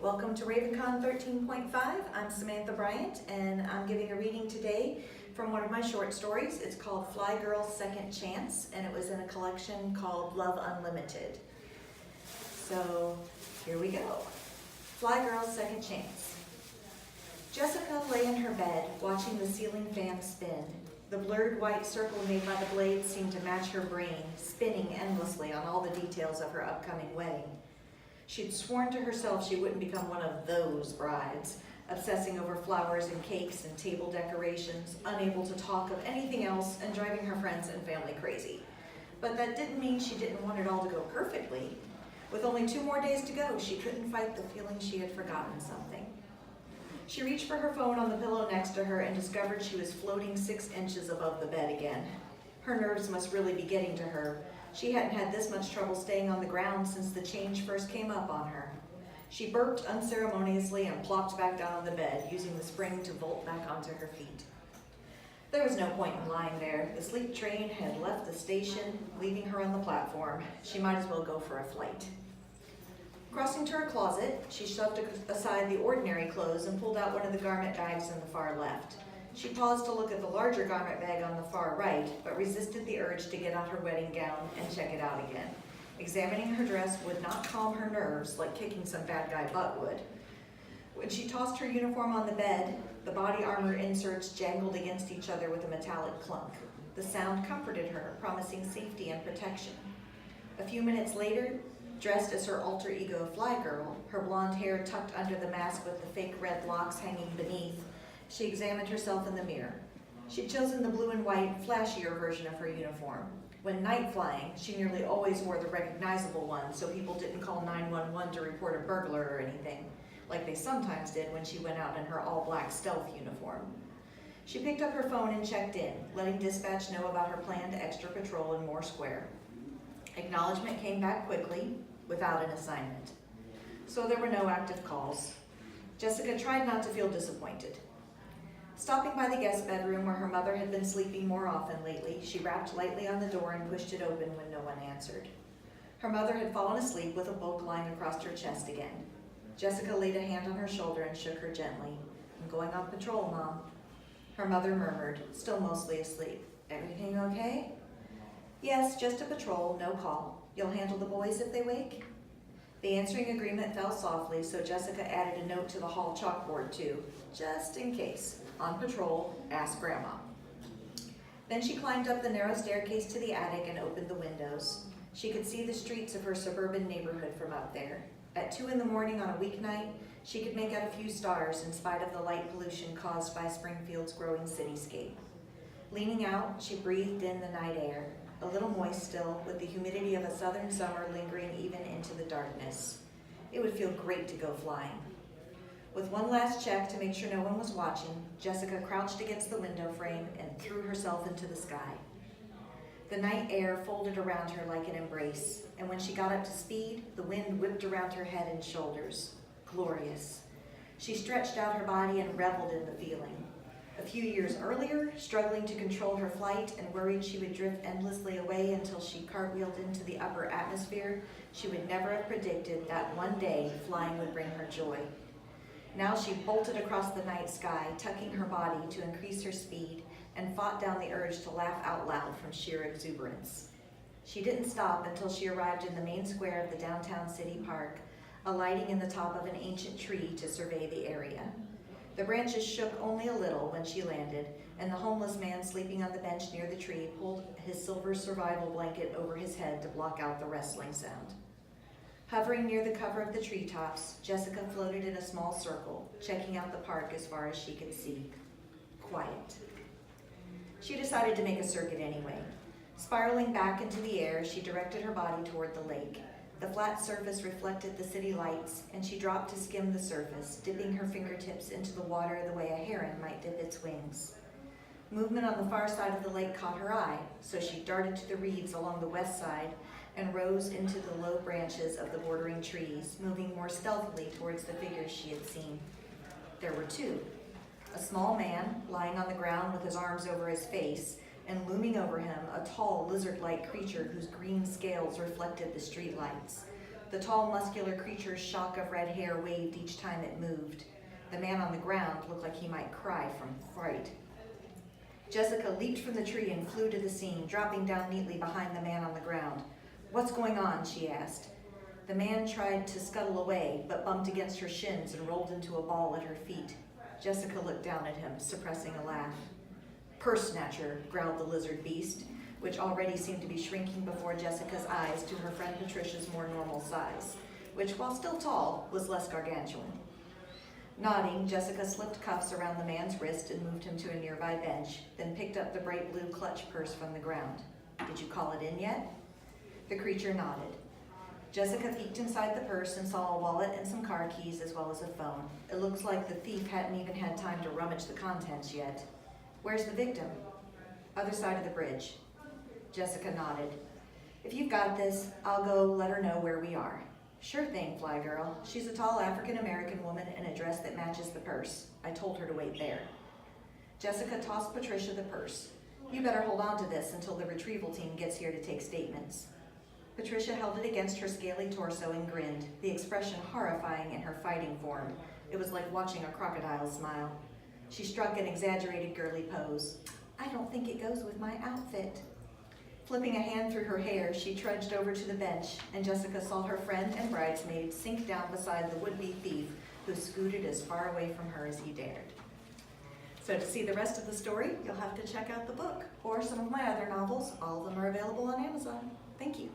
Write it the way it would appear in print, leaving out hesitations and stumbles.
welcome to Ravencon 13.5. I'm Samantha Bryant, and I'm giving a reading today from one of my short stories. It's called Flygirl's Second Chance, and it was in a collection called Love Unlimited. So here we go. Flygirl's Second Chance. Jessica lay in her bed, watching the ceiling fan spin. The blurred white circle made by the blades seemed to match her brain, spinning endlessly on all the details of her upcoming wedding. She'd sworn to herself she wouldn't become one of those brides, obsessing over flowers and cakes and table decorations, unable to talk of anything else and driving her friends and family crazy. But that didn't mean she didn't want it all to go perfectly. With only 2 more days to go, she couldn't fight the feeling she had forgotten something. She reached for her phone on the pillow next to her and discovered she was floating 6 inches above the bed again. Her nerves must really be getting to her. She hadn't had this much trouble staying on the ground since the change first came up on her. She burped unceremoniously and plopped back down on the bed, using the spring to vault back onto her feet. There was no point in lying there. The sleep train had left the station, leaving her on the platform. She might as well go for a flight. Crossing to her closet, she shoved aside the ordinary clothes and pulled out one of the garment bags in the far left. She paused to look at the larger garment bag on the far right, but resisted the urge to get out her wedding gown and check it out again. Examining her dress would not calm her nerves like kicking some bad guy butt would. When she tossed her uniform on the bed, the body armor inserts jangled against each other with a metallic clunk. The sound comforted her, promising safety and protection. A few minutes later, dressed as her alter ego Flygirl, her blonde hair tucked under the mask with the fake red locks hanging beneath, she examined herself in the mirror. She'd chosen the blue and white, flashier version of her uniform. When night flying, she nearly always wore the recognizable one so people didn't call 911 to report a burglar or anything, like they sometimes did when she went out in her all-black stealth uniform. She picked up her phone and checked in, letting dispatch know about her planned extra patrol in Moore Square. Acknowledgement came back quickly, without an assignment. So there were no active calls. Jessica tried not to feel disappointed. Stopping by the guest bedroom where her mother had been sleeping more often lately, she rapped lightly on the door and pushed it open when no one answered. Her mother had fallen asleep with a book lying across her chest again. Jessica laid a hand on her shoulder and shook her gently. "I'm going on patrol, Mom." Her mother murmured, still mostly asleep. "Everything okay?" "Yes, just a patrol, no call. You'll handle the boys if they wake?" The answering agreement fell softly, so Jessica added a note to the hall chalkboard too, just in case. "On patrol, ask Grandma." Then she climbed up the narrow staircase to the attic and opened the windows. She could see the streets of her suburban neighborhood from up there. At 2 in the morning on a weeknight, she could make out a few stars in spite of the light pollution caused by Springfield's growing cityscape. Leaning out, she breathed in the night air, a little moist still, with the humidity of a southern summer lingering even into the darkness. It would feel great to go flying. With one last check to make sure no one was watching, Jessica crouched against the window frame and threw herself into the sky. The night air folded around her like an embrace, and when she got up to speed, the wind whipped around her head and shoulders. Glorious. She stretched out her body and reveled in the feeling. A few years earlier, struggling to control her flight and worried she would drift endlessly away until she cartwheeled into the upper atmosphere, she would never have predicted that one day flying would bring her joy. Now she bolted across the night sky, tucking her body to increase her speed, and fought down the urge to laugh out loud from sheer exuberance. She didn't stop until she arrived in the main square of the downtown city park, alighting in the top of an ancient tree to survey the area. The branches shook only a little when she landed, and the homeless man sleeping on the bench near the tree pulled his silver survival blanket over his head to block out the wrestling sound. Hovering near the cover of the treetops, Jessica floated in a small circle, checking out the park as far as she could see. Quiet. She decided to make a circuit anyway. Spiraling back into the air, she directed her body toward the lake. The flat surface reflected the city lights, and she dropped to skim the surface, dipping her fingertips into the water the way a heron might dip its wings. Movement on the far side of the lake caught her eye, so she darted to the reeds along the west side and rose into the low branches of the bordering trees, moving more stealthily towards the figures she had seen. There were 2. A small man, lying on the ground with his arms over his face, and looming over him, a tall lizard-like creature whose green scales reflected the streetlights. The tall, muscular creature's shock of red hair waved each time it moved. The man on the ground looked like he might cry from fright. Jessica leaped from the tree and flew to the scene, dropping down neatly behind the man on the ground. "What's going on?" she asked. The man tried to scuttle away, but bumped against her shins and rolled into a ball at her feet. Jessica looked down at him, suppressing a laugh. "Purse snatcher," growled the lizard beast, which already seemed to be shrinking before Jessica's eyes to her friend Patricia's more normal size, which, while still tall, was less gargantuan. Nodding, Jessica slipped cuffs around the man's wrist and moved him to a nearby bench, then picked up the bright blue clutch purse from the ground. "Did you call it in yet?" The creature nodded. Jessica peeked inside the purse and saw a wallet and some car keys as well as a phone. It looks like the thief hadn't even had time to rummage the contents yet. "Where's the victim?" "Other side of the bridge." Jessica nodded. "If you've got this, I'll go let her know where we are." "Sure thing, Flygirl. She's a tall African-American woman in a dress that matches the purse. I told her to wait there." Jessica tossed Patricia the purse. "You better hold on to this until the retrieval team gets here to take statements." Patricia held it against her scaly torso and grinned, the expression horrifying in her fighting form. It was like watching a crocodile smile. She struck an exaggerated girly pose. "I don't think it goes with my outfit." Flipping a hand through her hair, she trudged over to the bench, and Jessica saw her friend and bridesmaid sink down beside the would-be thief, who scooted as far away from her as he dared. So to see the rest of the story, you'll have to check out the book, or some of my other novels. All of them are available on Amazon. Thank you.